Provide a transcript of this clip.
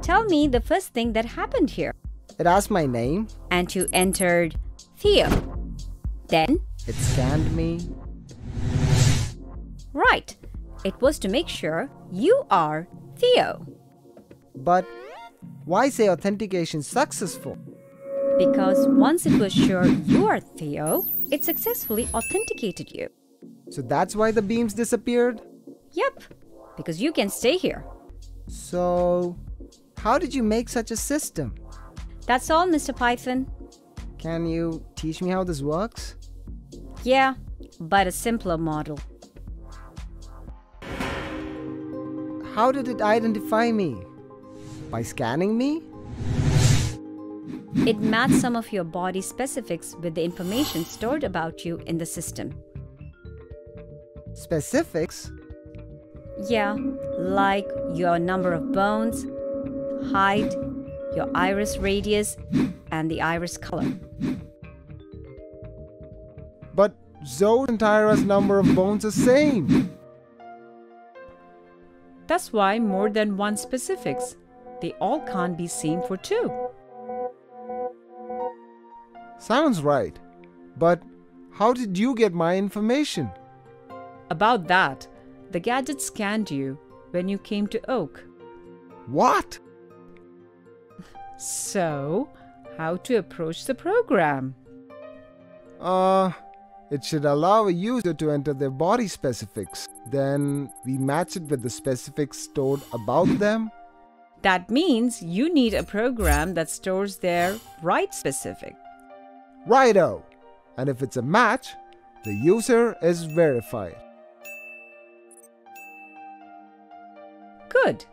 Tell me the first thing that happened here. It asked my name. And you entered Theo. Then? It scanned me. Right. It was to make sure you are Theo. But why say authentication successful? Because once it was sure you are Theo, it successfully authenticated you. So that's why the beams disappeared? Yep, because you can stay here. So, how did you make such a system? That's all, Mr. Python. Can you teach me how this works? Yeah, but a simpler model. How did it identify me? By scanning me? It matched some of your body specifics with the information stored about you in the system. Specifics? Yeah, like your number of bones, height, your iris radius, and the iris color. But Zoe and Tyra's number of bones is same. That's why more than one specifics. They all can't be seen for two. Sounds right. But how did you get my information? About that, the gadget scanned you when you came to Oak. What? So, how to approach the program? It should allow a user to enter their body specifics. Then we match it with the specifics stored about them. That means you need a program that stores their right specific. Righto! And if it's a match, the user is verified. Good.